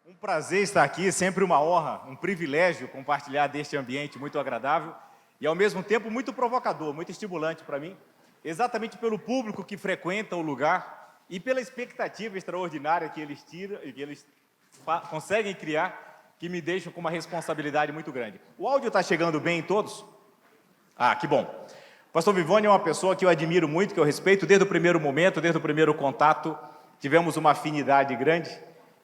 Um prazer estar aqui, sempre uma honra, um privilégio compartilhar deste ambiente muito agradável e, ao mesmo tempo, muito provocador, muito estimulante para mim, exatamente pelo público que frequenta o lugar e pela expectativa extraordinária que eles conseguem criar, que me deixam com uma responsabilidade muito grande. O áudio está chegando bem em todos? Ah, que bom. O pastor Vivone é uma pessoa que eu admiro muito, que eu respeito desde o primeiro momento, desde o primeiro contato, tivemos uma afinidade grande.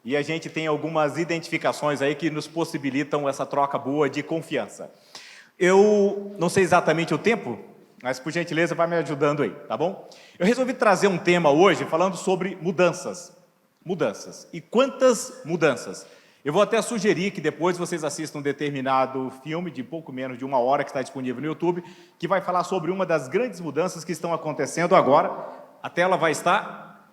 E a gente tem algumas identificações aí que nos possibilitam essa troca boa de confiança. Eu não sei exatamente o tempo, mas por gentileza vai me ajudando aí, tá bom? Eu resolvi trazer um tema hoje falando sobre mudanças. Mudanças. E quantas mudanças? Eu vou até sugerir que depois vocês assistam um determinado filme de pouco menos de 1 hora que está disponível no YouTube, que vai falar sobre uma das grandes mudanças que estão acontecendo agora. A tela vai estar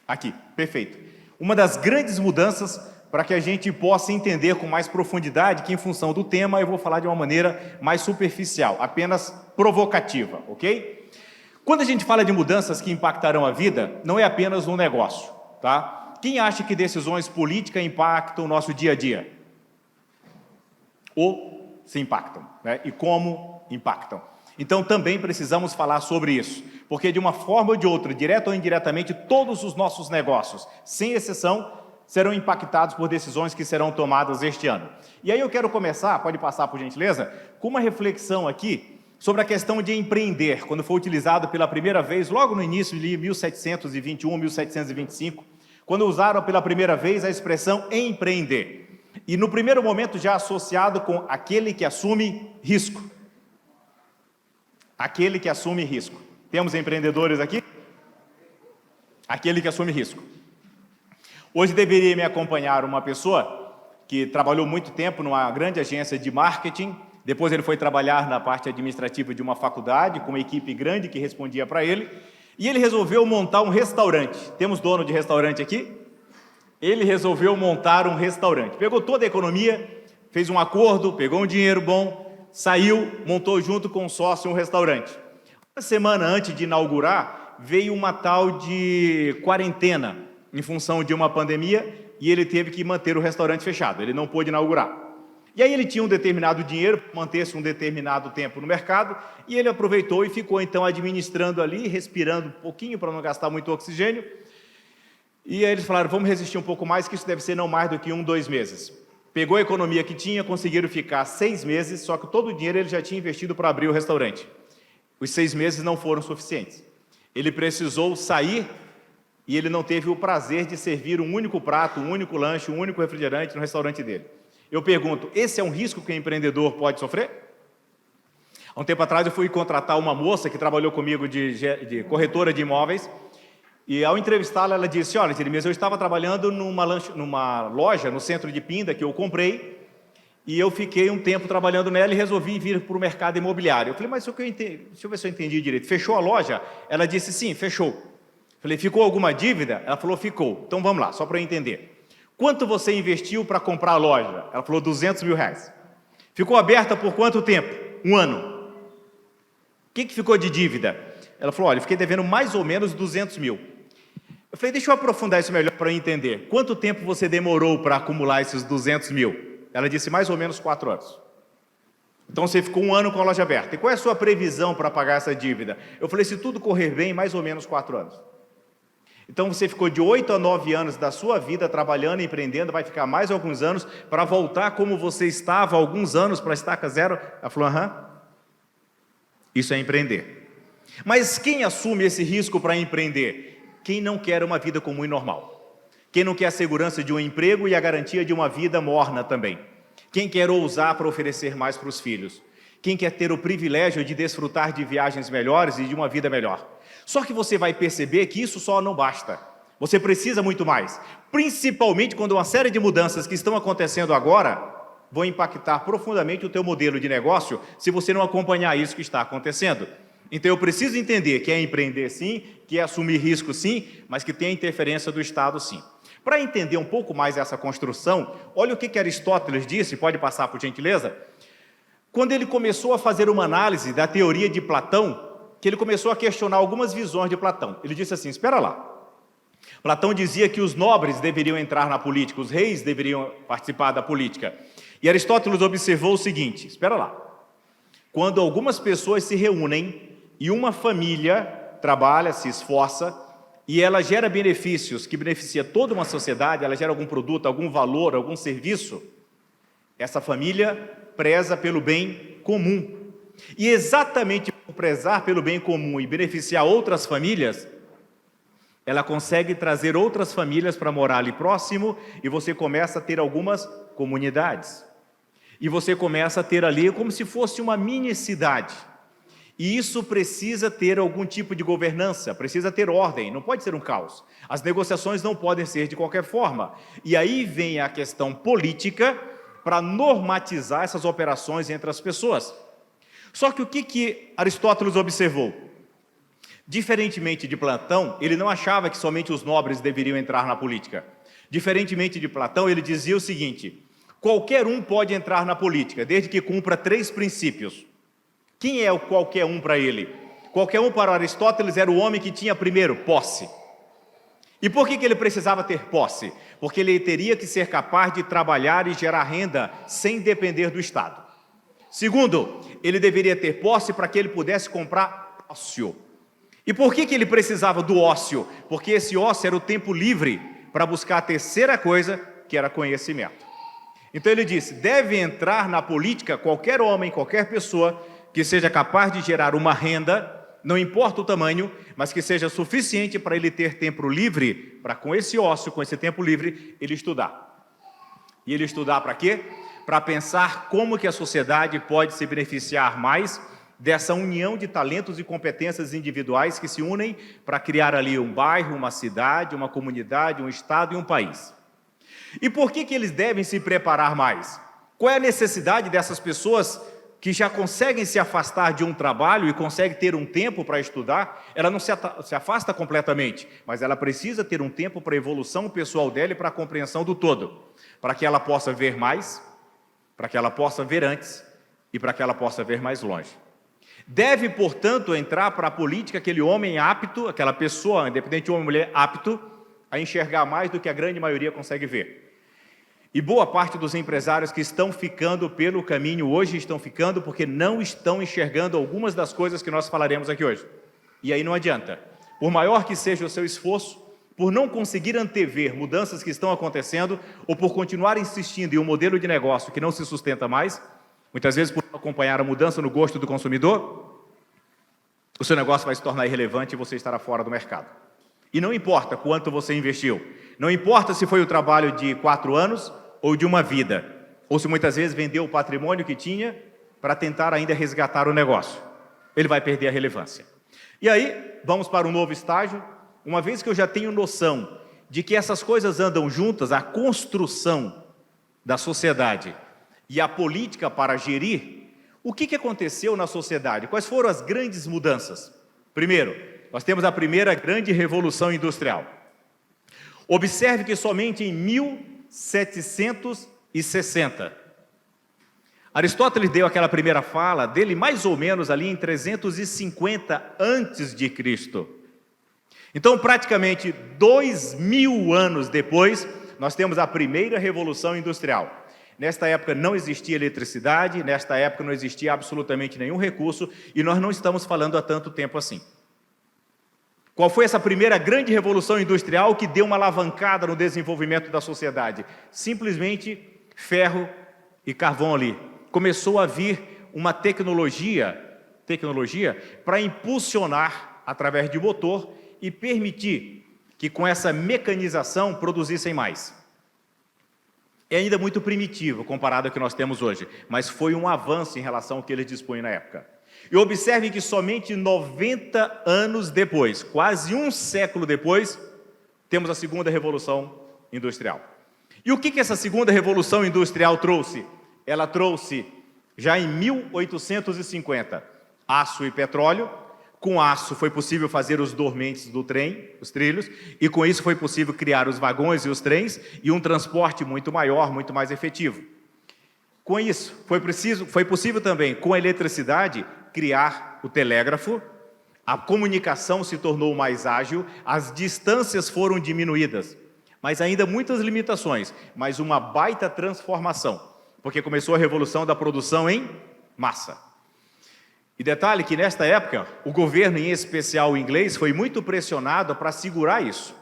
aqui, perfeito. Uma das grandes mudanças para que a gente possa entender com mais profundidade que, em função do tema, eu vou falar de uma maneira mais superficial, apenas provocativa, ok? Quando a gente fala de mudanças que impactarão a vida, não é apenas um negócio, tá? Quem acha que decisões políticas impactam o nosso dia a dia? Ou se impactam, né? E como impactam? Então, também precisamos falar sobre isso, porque de uma forma ou de outra, direta ou indiretamente, todos os nossos negócios, sem exceção, serão impactados por decisões que serão tomadas este ano. E aí eu quero começar, pode passar por gentileza, com uma reflexão aqui sobre a questão de empreender, quando foi utilizado pela primeira vez, logo no início de 1721, 1725, quando usaram pela primeira vez a expressão empreender. E no primeiro momento já associado com aquele que assume risco. Aquele que assume risco. Temos empreendedores aqui? Aquele que assume risco. Hoje deveria me acompanhar uma pessoa que trabalhou muito tempo numa grande agência de marketing, depois ele foi trabalhar na parte administrativa de uma faculdade, com uma equipe grande que respondia para ele, e ele resolveu montar um restaurante. Temos dono de restaurante aqui? Ele resolveu montar um restaurante. Pegou toda a economia, fez um acordo, pegou um dinheiro bom, saiu, montou junto com um sócio um restaurante. Uma semana antes de inaugurar, veio uma tal de quarentena, em função de uma pandemia, e ele teve que manter o restaurante fechado, ele não pôde inaugurar. E aí ele tinha um determinado dinheiro, manter-se um determinado tempo no mercado, e ele aproveitou e ficou então administrando ali, respirando um pouquinho para não gastar muito oxigênio. E aí eles falaram, vamos resistir um pouco mais, que isso deve ser não mais do que 1, 2 meses. Pegou a economia que tinha, conseguiram ficar 6 meses, só que todo o dinheiro ele já tinha investido para abrir o restaurante. Os 6 meses não foram suficientes. Ele precisou sair e ele não teve o prazer de servir um único prato, um único lanche, um único refrigerante no restaurante dele. Eu pergunto, esse é um risco que o empreendedor pode sofrer? Há um tempo atrás eu fui contratar uma moça que trabalhou comigo de corretora de imóveis, e ao entrevistá-la, ela disse, olha, Jeremias, eu estava trabalhando numa loja no centro de Pinda, que eu comprei, e eu fiquei um tempo trabalhando nela e resolvi vir para o mercado imobiliário. Eu falei, mas deixa eu ver se eu entendi direito. Fechou a loja? Ela disse, sim, fechou. Eu falei, ficou alguma dívida? Ela falou, ficou. Então vamos lá, só para eu entender. Quanto você investiu para comprar a loja? Ela falou, R$200 mil. Ficou aberta por quanto tempo? 1 ano. O que ficou de dívida? Ela falou, olha, eu fiquei devendo mais ou menos 200 mil. Eu falei, deixa eu aprofundar isso melhor para eu entender. Quanto tempo você demorou para acumular esses 200 mil? Ela disse, mais ou menos 4 anos. Então você ficou 1 ano com a loja aberta. E qual é a sua previsão para pagar essa dívida? Eu falei, se tudo correr bem, mais ou menos 4 anos. Então você ficou de 8 a 9 anos da sua vida trabalhando, empreendendo, vai ficar mais alguns anos para voltar como você estava há alguns anos para estaca zero? Ela falou, aham. Isso é empreender. Mas quem assume esse risco para empreender? Quem não quer uma vida comum e normal. Quem não quer a segurança de um emprego e a garantia de uma vida morna também. Quem quer ousar para oferecer mais para os filhos. Quem quer ter o privilégio de desfrutar de viagens melhores e de uma vida melhor. Só que você vai perceber que isso só não basta. Você precisa muito mais. Principalmente quando uma série de mudanças que estão acontecendo agora vão impactar profundamente o teu modelo de negócio se você não acompanhar isso que está acontecendo. Então eu preciso entender que é empreender sim, que é assumir risco sim, mas que tem a interferência do Estado sim. Para entender um pouco mais essa construção, olha o que Aristóteles disse, pode passar por gentileza? Quando ele começou a fazer uma análise da teoria de Platão, que ele começou a questionar algumas visões de Platão. Ele disse assim, espera lá, Platão dizia que os nobres deveriam entrar na política, os reis deveriam participar da política. E Aristóteles observou o seguinte, espera lá, quando algumas pessoas se reúnem e uma família trabalha, se esforça, e ela gera benefícios que beneficia toda uma sociedade, ela gera algum produto, algum valor, algum serviço, essa família preza pelo bem comum. E exatamente por prezar pelo bem comum e beneficiar outras famílias, ela consegue trazer outras famílias para morar ali próximo e você começa a ter algumas comunidades. E você começa a ter ali como se fosse uma mini cidade. E isso precisa ter algum tipo de governança, precisa ter ordem, não pode ser um caos. As negociações não podem ser de qualquer forma. E aí vem a questão política para normatizar essas operações entre as pessoas. Só que o que Aristóteles observou? Diferentemente de Platão, ele não achava que somente os nobres deveriam entrar na política. Diferentemente de Platão, ele dizia o seguinte, qualquer um pode entrar na política, desde que cumpra 3 princípios. Quem é o qualquer um para ele? Qualquer um para Aristóteles era o homem que tinha, primeiro, posse. E por que ele precisava ter posse? Porque ele teria que ser capaz de trabalhar e gerar renda sem depender do Estado. Segundo, ele deveria ter posse para que ele pudesse comprar ócio. E por que ele precisava do ócio? Porque esse ócio era o tempo livre para buscar a terceira coisa, que era conhecimento. Então ele disse, deve entrar na política qualquer homem, qualquer pessoa que seja capaz de gerar uma renda, não importa o tamanho, mas que seja suficiente para ele ter tempo livre, para com esse ócio, com esse tempo livre, ele estudar. E ele estudar para quê? Para pensar como que a sociedade pode se beneficiar mais dessa união de talentos e competências individuais que se unem para criar ali um bairro, uma cidade, uma comunidade, um estado e um país. E por que eles devem se preparar mais? Qual é a necessidade dessas pessoas que já conseguem se afastar de um trabalho e conseguem ter um tempo para estudar? Ela não se afasta completamente, mas ela precisa ter um tempo para a evolução pessoal dela e para a compreensão do todo, para que ela possa ver mais, para que ela possa ver antes e para que ela possa ver mais longe. Deve, portanto, entrar para a política aquele homem apto, aquela pessoa, independente de homem ou mulher, apto a enxergar mais do que a grande maioria consegue ver. E boa parte dos empresários que estão ficando pelo caminho hoje estão ficando porque não estão enxergando algumas das coisas que nós falaremos aqui hoje. E aí não adianta. Por maior que seja o seu esforço, por não conseguir antever mudanças que estão acontecendo, ou por continuar insistindo em um modelo de negócio que não se sustenta mais, muitas vezes por acompanhar a mudança no gosto do consumidor, o seu negócio vai se tornar irrelevante e você estará fora do mercado. E não importa quanto você investiu, não importa se foi o trabalho de 4 anos ou de uma vida, ou se muitas vezes vendeu o patrimônio que tinha para tentar ainda resgatar o negócio. Ele vai perder a relevância. E aí, vamos para um novo estágio. Uma vez que eu já tenho noção de que essas coisas andam juntas, a construção da sociedade e a política para gerir, o que aconteceu na sociedade? Quais foram as grandes mudanças? Primeiro, nós temos a primeira grande revolução industrial. Observe que somente em 1760, Aristóteles deu aquela primeira fala dele mais ou menos ali em 350 antes de Cristo. Então, praticamente 2000 anos depois, nós temos a primeira revolução industrial. Nesta época não existia eletricidade, nesta época não existia absolutamente nenhum recurso, e nós não estamos falando há tanto tempo assim. Qual foi essa primeira grande revolução industrial que deu uma alavancada no desenvolvimento da sociedade? Simplesmente ferro e carvão ali. Começou a vir uma tecnologia para impulsionar através de motor e permitir que com essa mecanização produzissem mais. É ainda muito primitivo comparado ao que nós temos hoje, mas foi um avanço em relação ao que eles dispunham na época. E observem que somente 90 anos depois, quase um século depois, temos a segunda revolução industrial. E o que essa segunda revolução industrial trouxe? Ela trouxe, já em 1850, aço e petróleo. Com aço foi possível fazer os dormentes do trem, os trilhos, e com isso foi possível criar os vagões e os trens e um transporte muito maior, muito mais efetivo. Com isso, foi possível também, com a eletricidade, criar o telégrafo, A comunicação se tornou mais ágil, as distâncias foram diminuídas, mas ainda muitas limitações, mas uma baita transformação, porque começou a revolução da produção em massa. E detalhe que nesta época, o governo, em especial o inglês, foi muito pressionado para segurar isso.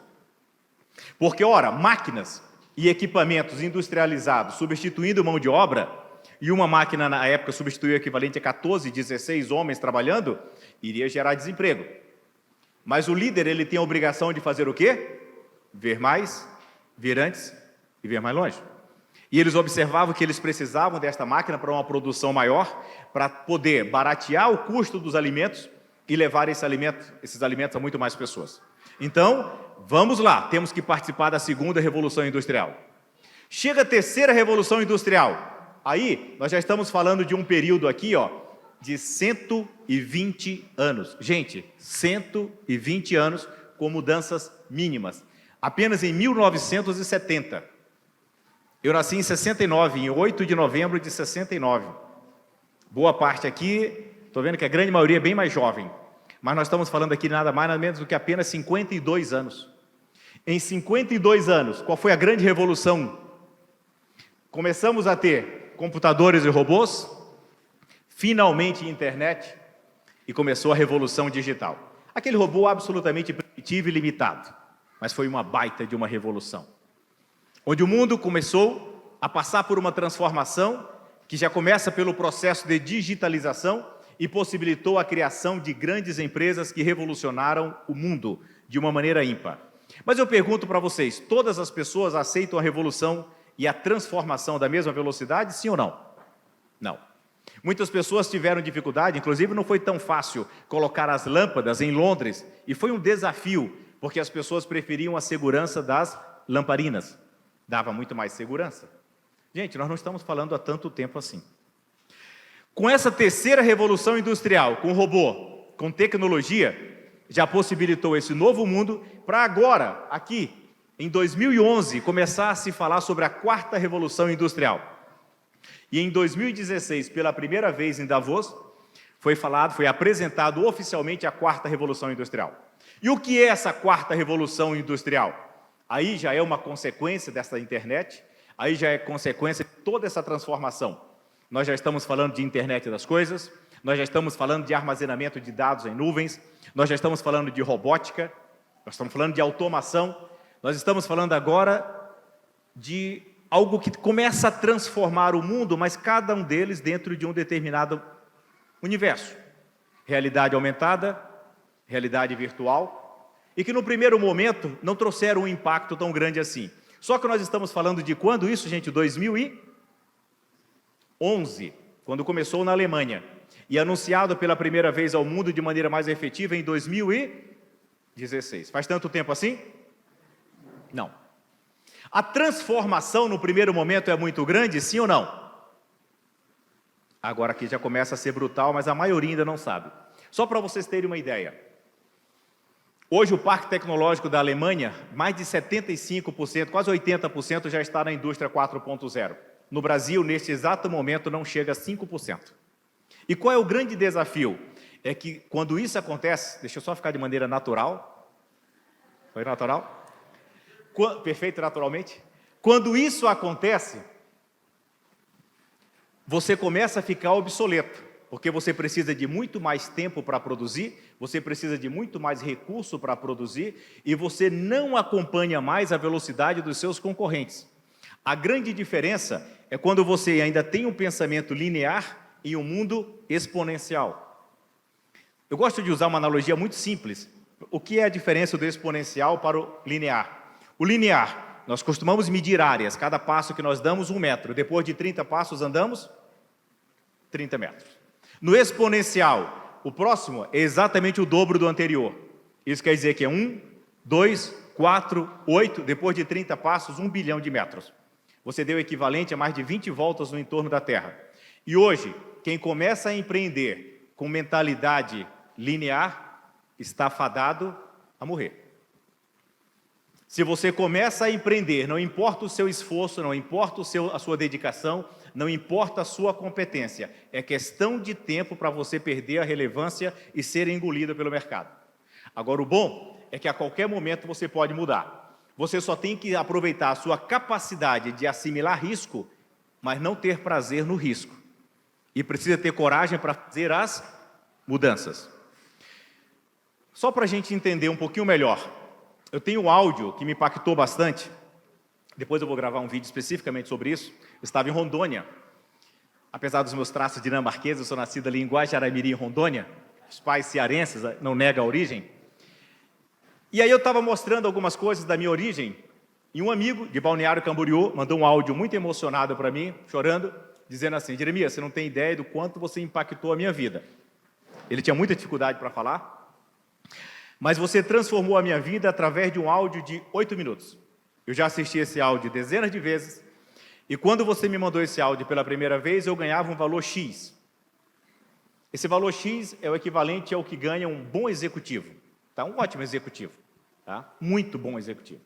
Porque, ora, máquinas e equipamentos industrializados substituindo mão de obra, e uma máquina na época substituiu o equivalente a 14, 16 homens trabalhando, iria gerar desemprego. Mas o líder, ele tem a obrigação de fazer o quê? Ver mais, ver antes e ver mais longe. E eles observavam que eles precisavam desta máquina para uma produção maior, para poder baratear o custo dos alimentos e levar esses alimentos a muito mais pessoas. Então, vamos lá, temos que participar da segunda Revolução Industrial. Chega a terceira Revolução Industrial. Aí, nós já estamos falando de um período aqui, de 120 anos. Gente, 120 anos com mudanças mínimas. Apenas em 1970. Eu nasci em 69, em 8 de novembro de 69. Boa parte aqui, estou vendo que a grande maioria é bem mais jovem. Mas nós estamos falando aqui nada mais, nada menos do que apenas 52 anos. Em 52 anos, qual foi a grande revolução? Começamos a ter computadores e robôs, finalmente internet, e começou a revolução digital. Aquele robô absolutamente primitivo e limitado, mas foi uma baita de uma revolução. Onde o mundo começou a passar por uma transformação que já começa pelo processo de digitalização e possibilitou a criação de grandes empresas que revolucionaram o mundo de uma maneira ímpar. Mas eu pergunto para vocês, todas as pessoas aceitam a revolução e a transformação da mesma velocidade, sim ou não? Não. Muitas pessoas tiveram dificuldade, inclusive não foi tão fácil colocar as lâmpadas em Londres, e foi um desafio, porque as pessoas preferiam a segurança das lamparinas. Dava muito mais segurança. Gente, nós não estamos falando há tanto tempo assim. Com essa terceira revolução industrial, com robô, com tecnologia, já possibilitou esse novo mundo para agora, aqui, em 2011, começar a se falar sobre a quarta revolução industrial. E em 2016, pela primeira vez em Davos, foi apresentado oficialmente a quarta revolução industrial. E o que é essa quarta revolução industrial? Aí já é uma consequência dessa internet, aí já é consequência de toda essa transformação. Nós já estamos falando de internet das coisas, nós já estamos falando de armazenamento de dados em nuvens, nós já estamos falando de robótica, nós estamos falando de automação, nós estamos falando agora de algo que começa a transformar o mundo, mas cada um deles dentro de um determinado universo. Realidade aumentada, realidade virtual, e que no primeiro momento não trouxeram um impacto tão grande assim. Só que nós estamos falando de quando isso, gente? 2011, quando começou na Alemanha, e anunciado pela primeira vez ao mundo de maneira mais efetiva em 2016. Faz tanto tempo assim? Não. A transformação no primeiro momento é muito grande, sim ou não? Agora aqui já começa a ser brutal, mas a maioria ainda não sabe. Só para vocês terem uma ideia. Hoje o parque tecnológico da Alemanha, mais de 75%, quase 80% já está na indústria 4.0. No Brasil, neste exato momento, não chega a 5%. E qual é o grande desafio? É que quando isso acontece, deixa eu só ficar de maneira natural. Foi natural? Perfeito, naturalmente. Quando isso acontece, você começa a ficar obsoleto, porque você precisa de muito mais tempo para produzir, você precisa de muito mais recurso para produzir, e você não acompanha mais a velocidade dos seus concorrentes. A grande diferença é quando você ainda tem um pensamento linear em um mundo exponencial. Eu gosto de usar uma analogia muito simples. O que é a diferença do exponencial para o linear? O linear, nós costumamos medir áreas, cada passo que nós damos 1 metro, depois de 30 passos andamos 30 metros. No exponencial, o próximo é exatamente o dobro do anterior. Isso quer dizer que é 1, 2, 4, 8, depois de 30 passos, 1 bilhão de metros. Você deu o equivalente a mais de 20 voltas no entorno da Terra. E hoje, quem começa a empreender com mentalidade linear, está fadado a morrer. Se você começa a empreender, não importa o seu esforço, não importa a sua dedicação, Não importa a sua competência, é questão de tempo para você perder a relevância e ser engolido pelo mercado. Agora, o bom é que a qualquer momento você pode mudar. Você só tem que aproveitar a sua capacidade de assimilar risco, mas não ter prazer no risco. E precisa ter coragem para fazer as mudanças. Só para a gente entender um pouquinho melhor, eu tenho um áudio que me impactou bastante. Depois eu vou gravar um vídeo especificamente sobre isso. Eu estava em Rondônia. Apesar dos meus traços dinamarqueses, eu sou nascido ali em Guajará-Mirim, Rondônia. Os pais cearenses, não nega a origem. E aí eu estava mostrando algumas coisas da minha origem, e um amigo de Balneário Camboriú mandou um áudio muito emocionado para mim, chorando, dizendo assim: Jeremias, você não tem ideia do quanto você impactou a minha vida. Ele tinha muita dificuldade para falar, mas você transformou a minha vida através de um áudio de 8 minutos. Eu já assisti esse áudio dezenas de vezes, e quando você me mandou esse áudio pela primeira vez, eu ganhava um valor X. Esse valor X é o equivalente ao que ganha um bom executivo, tá? Um ótimo executivo, tá? Muito bom executivo.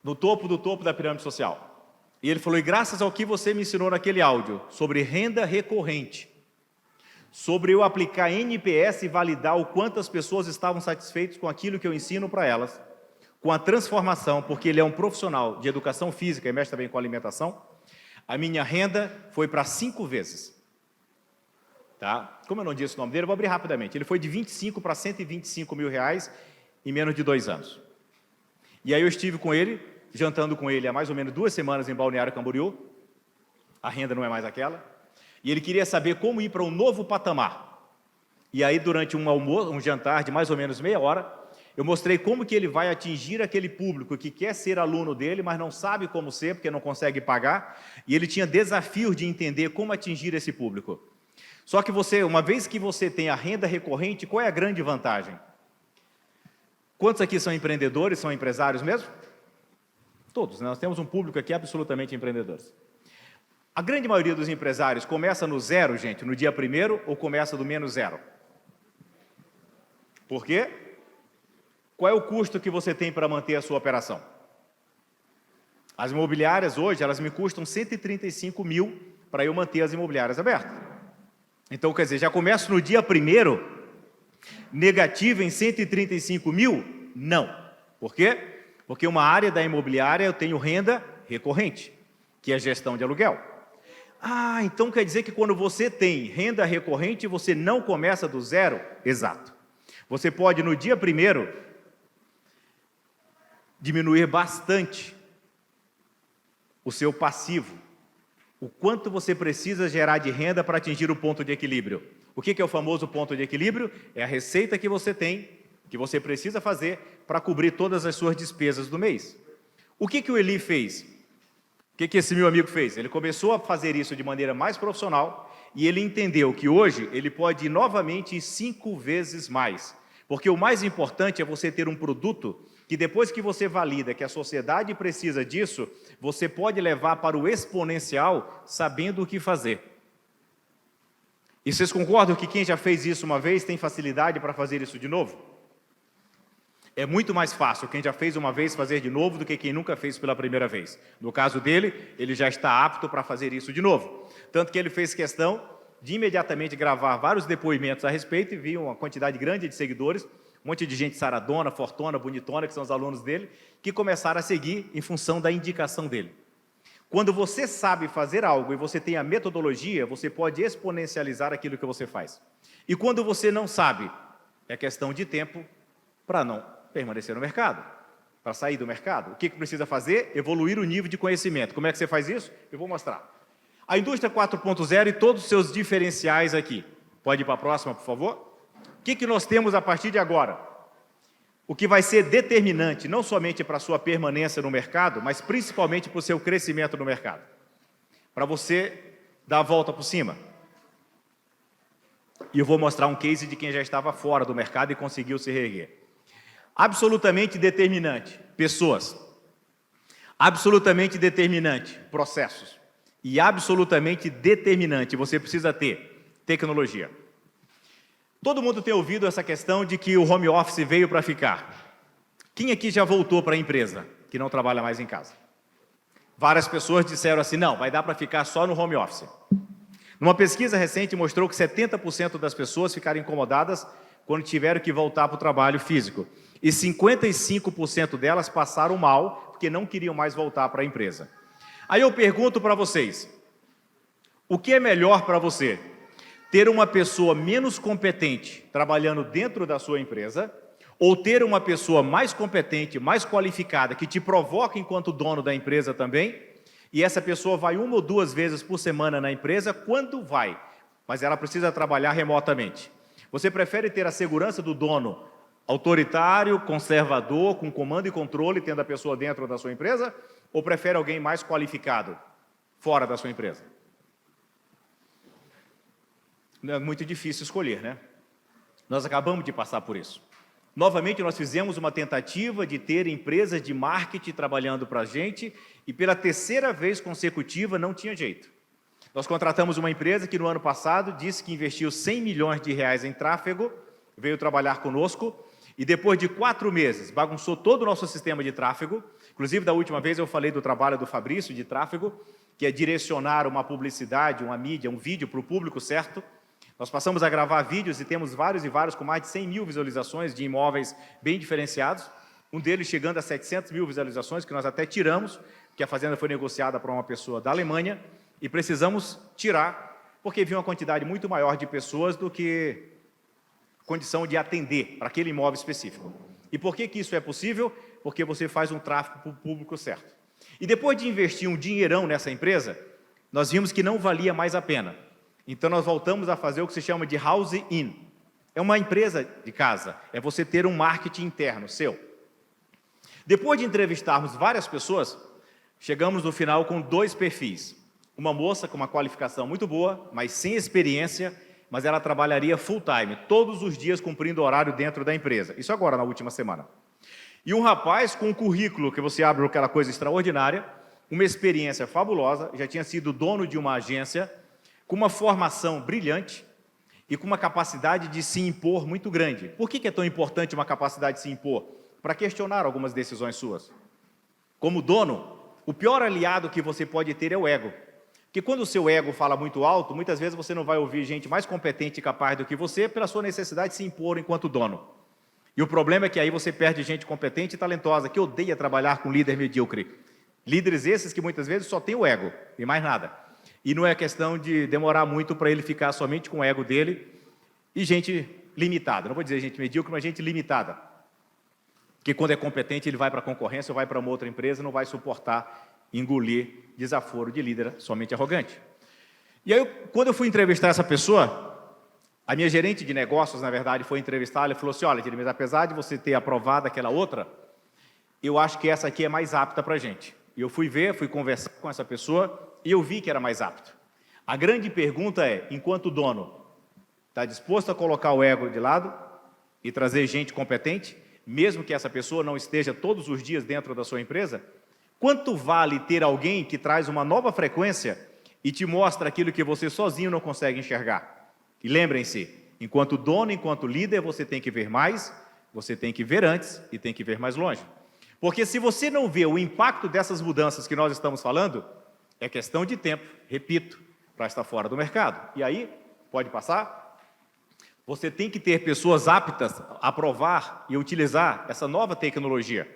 No topo do topo da pirâmide social. E ele falou: e graças ao que você me ensinou naquele áudio, sobre renda recorrente, sobre eu aplicar NPS e validar o quanto as pessoas estavam satisfeitas com aquilo que eu ensino para elas, com a transformação, porque ele é um profissional de educação física e mexe também com alimentação, a minha renda foi para 5 vezes. Tá? Como eu não disse o nome dele, eu vou abrir rapidamente. Ele foi de 25 para 125 mil reais em menos de 2 anos. E aí eu estive com ele, jantando com ele há mais ou menos 2 semanas em Balneário Camboriú. A renda não é mais aquela. E ele queria saber como ir para um novo patamar. E aí, durante um jantar de mais ou menos meia hora, eu mostrei como que ele vai atingir aquele público que quer ser aluno dele, mas não sabe como ser, porque não consegue pagar. E ele tinha desafios de entender como atingir esse público. Só que você, uma vez que você tem a renda recorrente, qual é a grande vantagem? Quantos aqui são empreendedores, são empresários mesmo? Todos, né? Nós temos um público aqui absolutamente empreendedores. A grande maioria dos empresários começa no zero, gente, no dia 1º, ou começa do menos zero? Por quê? Qual é o custo que você tem para manter a sua operação? As imobiliárias hoje, elas me custam 135 mil para eu manter as imobiliárias abertas. Então, quer dizer, já começo no dia 1º, negativo em 135 mil? Não. Por quê? Porque uma área da imobiliária eu tenho renda recorrente, que é gestão de aluguel. Ah, então quer dizer que quando você tem renda recorrente, você não começa do zero? Exato. Você pode, no dia 1º, diminuir bastante o seu passivo. O quanto você precisa gerar de renda para atingir o ponto de equilíbrio. O que é o famoso ponto de equilíbrio? É a receita que você tem, que você precisa fazer para cobrir todas as suas despesas do mês. O que o Eli fez? O que esse meu amigo fez? Ele começou a fazer isso de maneira mais profissional e ele entendeu que hoje ele pode ir novamente 5 vezes mais. Porque o mais importante é você ter um produto que depois que você valida que a sociedade precisa disso, você pode levar para o exponencial sabendo o que fazer. E vocês concordam que quem já fez isso uma vez tem facilidade para fazer isso de novo? É muito mais fácil quem já fez uma vez fazer de novo do que quem nunca fez pela primeira vez. No caso dele, ele já está apto para fazer isso de novo. Tanto que ele fez questão de imediatamente gravar vários depoimentos a respeito e viu uma quantidade grande de seguidores, um monte de gente saradona, fortona, bonitona, que são os alunos dele, que começaram a seguir em função da indicação dele. Quando você sabe fazer algo e você tem a metodologia, você pode exponencializar aquilo que você faz. E quando você não sabe, é questão de tempo para não permanecer no mercado, para sair do mercado. O que precisa fazer? Evoluir o nível de conhecimento. Como é que você faz isso? Eu vou mostrar. A indústria 4.0 e todos os seus diferenciais aqui. Pode ir para a próxima, por favor? O que nós temos a partir de agora? O que vai ser determinante, não somente para a sua permanência no mercado, mas principalmente para o seu crescimento no mercado. Para você dar a volta por cima. E eu vou mostrar um case de quem já estava fora do mercado e conseguiu se reerguer. Absolutamente determinante, pessoas. Absolutamente determinante, processos. E absolutamente determinante, você precisa ter tecnologia. Todo mundo tem ouvido essa questão de que o home office veio para ficar. Quem aqui já voltou para a empresa, que não trabalha mais em casa? Várias pessoas disseram assim, não, vai dar para ficar só no home office. Numa pesquisa recente mostrou que 70% das pessoas ficaram incomodadas quando tiveram que voltar para o trabalho físico. E 55% delas passaram mal porque não queriam mais voltar para a empresa. Aí eu pergunto para vocês, o que é melhor para você? Ter uma pessoa menos competente trabalhando dentro da sua empresa ou ter uma pessoa mais competente, mais qualificada, que te provoca enquanto dono da empresa também, e essa pessoa vai 1 ou 2 vezes por semana na empresa, quando vai, mas ela precisa trabalhar remotamente. Você prefere ter a segurança do dono autoritário, conservador, com comando e controle, tendo a pessoa dentro da sua empresa, ou prefere alguém mais qualificado, fora da sua empresa? Não é muito difícil escolher, né? Nós acabamos de passar por isso. Novamente, nós fizemos uma tentativa de ter empresas de marketing trabalhando para a gente e pela 3ª vez consecutiva não tinha jeito. Nós contratamos uma empresa que no ano passado disse que investiu 100 milhões de reais em tráfego, veio trabalhar conosco e depois de 4 meses bagunçou todo o nosso sistema de tráfego. Inclusive, da última vez eu falei do trabalho do Fabrício de tráfego, que é direcionar uma publicidade, uma mídia, um vídeo para o público certo. Nós passamos a gravar vídeos e temos vários e vários com mais de 100 mil visualizações de imóveis bem diferenciados. Um deles chegando a 700 mil visualizações, que nós até tiramos, porque a fazenda foi negociada para uma pessoa da Alemanha, e precisamos tirar, porque havia uma quantidade muito maior de pessoas do que condição de atender para aquele imóvel específico. E por que isso é possível? Porque você faz um tráfego para o público certo. E depois de investir um dinheirão nessa empresa, nós vimos que não valia mais a pena. Então, nós voltamos a fazer o que se chama de house-in. É uma empresa de casa, é você ter um marketing interno seu. Depois de entrevistarmos várias pessoas, chegamos no final com 2 perfis. Uma moça com uma qualificação muito boa, mas sem experiência, mas ela trabalharia full-time, todos os dias cumprindo horário dentro da empresa. Isso agora, na última semana. E um rapaz com um currículo, que você abre aquela coisa extraordinária, uma experiência fabulosa, já tinha sido dono de uma agência, com uma formação brilhante e com uma capacidade de se impor muito grande. Por que é tão importante uma capacidade de se impor? Para questionar algumas decisões suas. Como dono, o pior aliado que você pode ter é o ego. Porque quando o seu ego fala muito alto, muitas vezes você não vai ouvir gente mais competente e capaz do que você pela sua necessidade de se impor enquanto dono. E o problema é que aí você perde gente competente e talentosa, que odeia trabalhar com líder medíocre. Líderes esses que muitas vezes só têm o ego e mais nada. E não é questão de demorar muito para ele ficar somente com o ego dele e gente limitada. Não vou dizer gente medíocre, mas gente limitada. Porque quando é competente, ele vai para a concorrência ou vai para uma outra empresa, não vai suportar engolir desaforo de líder somente arrogante. E aí, quando eu fui entrevistar essa pessoa, a minha gerente de negócios, na verdade, foi entrevistá-la e falou assim, olha, Jeremias, apesar de você ter aprovado aquela outra, eu acho que essa aqui é mais apta para a gente. E eu fui conversar com essa pessoa e eu vi que era mais apto. A grande pergunta é, enquanto dono, está disposto a colocar o ego de lado e trazer gente competente, mesmo que essa pessoa não esteja todos os dias dentro da sua empresa? Quanto vale ter alguém que traz uma nova frequência e te mostra aquilo que você sozinho não consegue enxergar? E lembrem-se, enquanto dono, enquanto líder, você tem que ver mais, você tem que ver antes e tem que ver mais longe. Porque se você não vê o impacto dessas mudanças que nós estamos falando, é questão de tempo, repito, para estar fora do mercado. E aí, pode passar? Você tem que ter pessoas aptas a provar e utilizar essa nova tecnologia.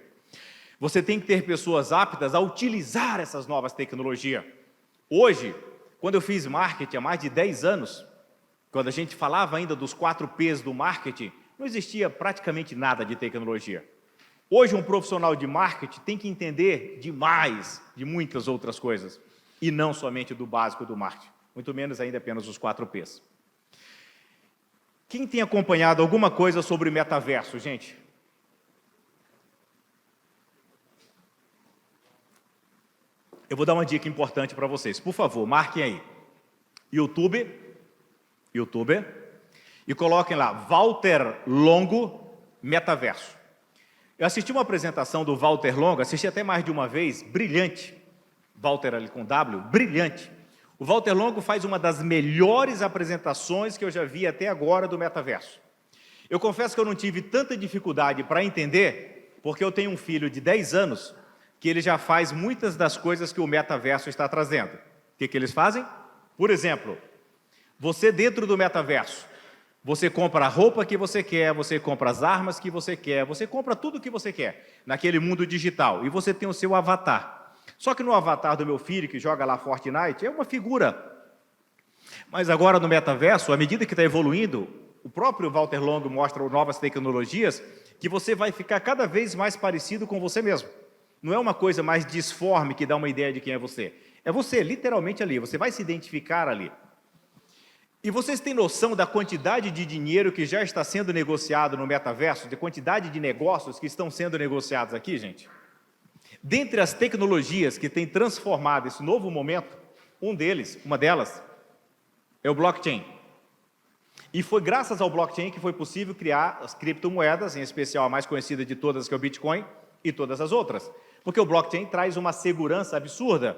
Você tem que ter pessoas aptas a utilizar essas novas tecnologias. Hoje, quando eu fiz marketing há mais de 10 anos, quando a gente falava ainda dos 4 P's do marketing, não existia praticamente nada de tecnologia. Hoje, um profissional de marketing tem que entender demais de muitas outras coisas, e não somente do básico do marketing, muito menos ainda apenas os 4 P's. Quem tem acompanhado alguma coisa sobre metaverso, gente? Eu vou dar uma dica importante para vocês. Por favor, marquem aí. YouTube, e coloquem lá, Walter Longo, metaverso. Eu assisti uma apresentação do Walter Longo, assisti até mais de uma vez, brilhante. Walter ali com W, brilhante. O Walter Longo faz uma das melhores apresentações que eu já vi até agora do metaverso. Eu confesso que eu não tive tanta dificuldade para entender, porque eu tenho um filho de 10 anos que ele já faz muitas das coisas que o metaverso está trazendo. O que eles fazem? Por exemplo, você dentro do metaverso, você compra a roupa que você quer, você compra as armas que você quer, você compra tudo o que você quer naquele mundo digital, e você tem o seu avatar. Só que no avatar do meu filho, que joga lá Fortnite, é uma figura. Mas agora no metaverso, à medida que está evoluindo, o próprio Walter Longo mostra novas tecnologias, que você vai ficar cada vez mais parecido com você mesmo. Não é uma coisa mais disforme que dá uma ideia de quem é você. É você, literalmente ali, você vai se identificar ali. E vocês têm noção da quantidade de dinheiro que já está sendo negociado no metaverso, da quantidade de negócios que estão sendo negociados aqui, gente? Dentre as tecnologias que têm transformado esse novo momento, uma delas, é o blockchain. E foi graças ao blockchain que foi possível criar as criptomoedas, em especial a mais conhecida de todas, que é o Bitcoin, e todas as outras. Porque o blockchain traz uma segurança absurda.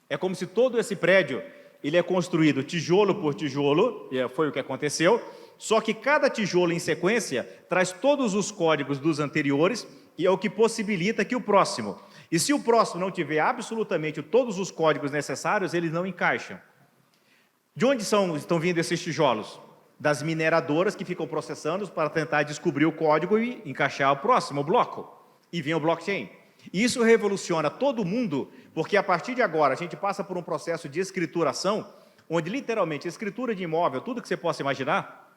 É como se todo esse prédio, ele é construído tijolo por tijolo, e foi o que aconteceu, só que cada tijolo em sequência traz todos os códigos dos anteriores, e é o que possibilita que o próximo. E se o próximo não tiver absolutamente todos os códigos necessários, eles não encaixam. De onde estão vindo esses tijolos? Das mineradoras que ficam processando para tentar descobrir o código e encaixar o próximo bloco. E vem o blockchain. E isso revoluciona todo mundo, porque a partir de agora a gente passa por um processo de escrituração, onde literalmente a escritura de imóvel, tudo que você possa imaginar,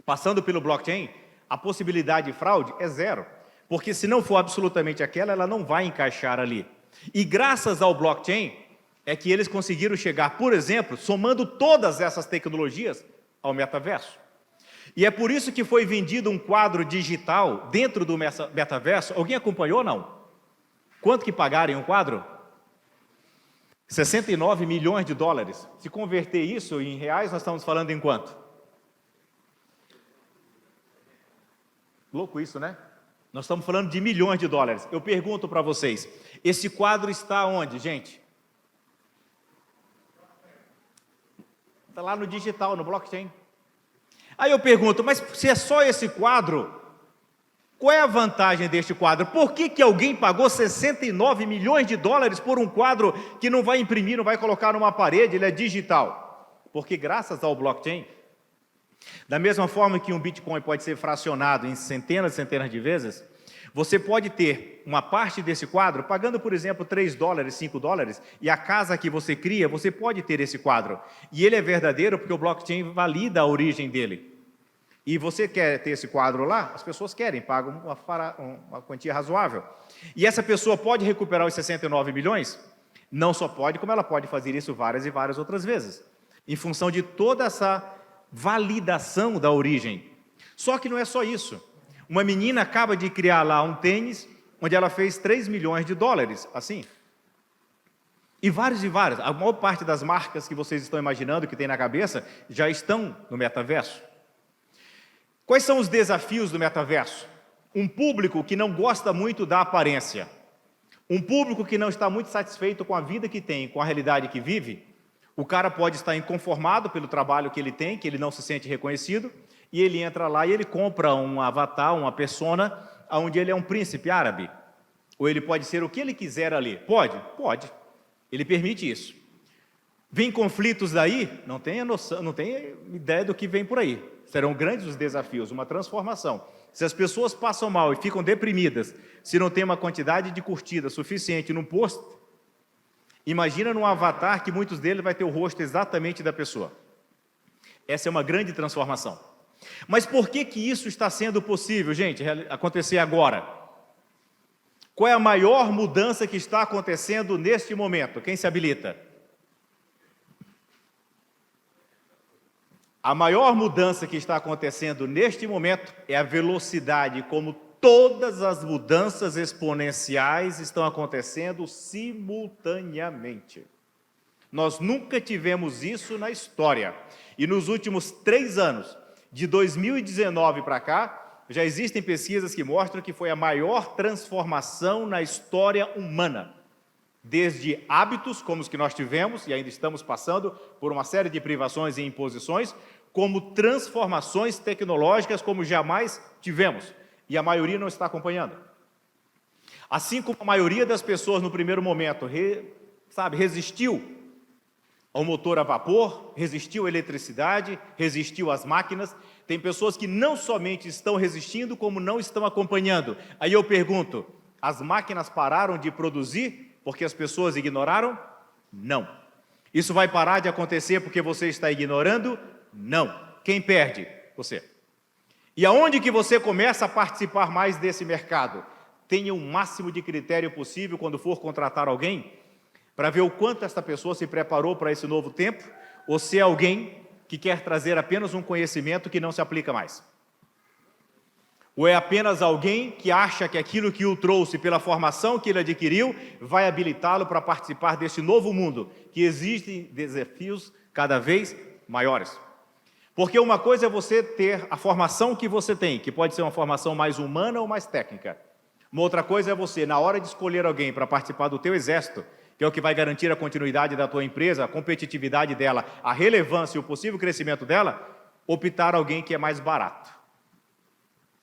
passando pelo blockchain, a possibilidade de fraude é zero. Porque se não for absolutamente aquela, ela não vai encaixar ali. E graças ao blockchain, é que eles conseguiram chegar, por exemplo, somando todas essas tecnologias ao metaverso. E é por isso que foi vendido um quadro digital dentro do metaverso. Alguém acompanhou ou não? Quanto que pagaram em um quadro? 69 milhões de dólares. Se converter isso em reais, nós estamos falando em quanto? Louco isso, né? Nós estamos falando de milhões de dólares. Eu pergunto para vocês, esse quadro está onde, gente? Está lá no digital, no blockchain. Aí eu pergunto, mas se é só esse quadro, qual é a vantagem deste quadro? Por que alguém pagou 69 milhões de dólares por um quadro que não vai imprimir, não vai colocar numa parede, ele é digital? Porque graças ao blockchain, da mesma forma que um Bitcoin pode ser fracionado em centenas e centenas de vezes, você pode ter uma parte desse quadro, pagando, por exemplo, 3 dólares, 5 dólares, e a casa que você cria, você pode ter esse quadro. E ele é verdadeiro porque o blockchain valida a origem dele. E você quer ter esse quadro lá? As pessoas querem, pagam uma quantia razoável. E essa pessoa pode recuperar os 69 milhões? Não só pode, como ela pode fazer isso várias e várias outras vezes, em função de toda essa validação da origem. Só que não é só isso. Uma menina acaba de criar lá um tênis, onde ela fez 3 milhões de dólares, assim. E vários. A maior parte das marcas que vocês estão imaginando, que tem na cabeça, já estão no metaverso. Quais são os desafios do metaverso? Um público que não gosta muito da aparência. Um público que não está muito satisfeito com a vida que tem, com a realidade que vive. O cara pode estar inconformado pelo trabalho que ele tem, que ele não se sente reconhecido, e ele entra lá e ele compra um avatar, uma persona, onde ele é um príncipe árabe. Ou ele pode ser o que ele quiser ali. Pode? Pode. Ele permite isso. Vem conflitos daí? Não tem noção, não tem ideia do que vem por aí. Serão grandes os desafios, uma transformação. Se as pessoas passam mal e ficam deprimidas, se não tem uma quantidade de curtida suficiente num post, imagina num avatar que muitos deles vai ter o rosto exatamente da pessoa. Essa é uma grande transformação. Mas por que isso está sendo possível, gente, acontecer agora? Qual é a maior mudança que está acontecendo neste momento? Quem se habilita? A maior mudança que está acontecendo neste momento é a velocidade, como todas as mudanças exponenciais estão acontecendo simultaneamente. Nós nunca tivemos isso na história. E nos últimos 3 anos, de 2019 para cá, já existem pesquisas que mostram que foi a maior transformação na história humana. Desde hábitos, como os que nós tivemos, e ainda estamos passando por uma série de privações e imposições, como transformações tecnológicas como jamais tivemos. E a maioria não está acompanhando. Assim como a maioria das pessoas no primeiro momento, resistiu ao motor a vapor, resistiu à eletricidade, resistiu às máquinas, tem pessoas que não somente estão resistindo, como não estão acompanhando. Aí eu pergunto, as máquinas pararam de produzir porque as pessoas ignoraram? Não. Isso vai parar de acontecer porque você está ignorando? Não. Quem perde? Você. E aonde que você começa a participar mais desse mercado? Tenha o máximo de critério possível quando for contratar alguém, para ver o quanto esta pessoa se preparou para esse novo tempo, ou se é alguém que quer trazer apenas um conhecimento que não se aplica mais. Ou é apenas alguém que acha que aquilo que o trouxe pela formação que ele adquiriu vai habilitá-lo para participar desse novo mundo, que existem desafios cada vez maiores. Porque uma coisa é você ter a formação que você tem, que pode ser uma formação mais humana ou mais técnica. Uma outra coisa é você, na hora de escolher alguém para participar do teu exército, que é o que vai garantir a continuidade da tua empresa, a competitividade dela, a relevância e o possível crescimento dela, optar alguém que é mais barato.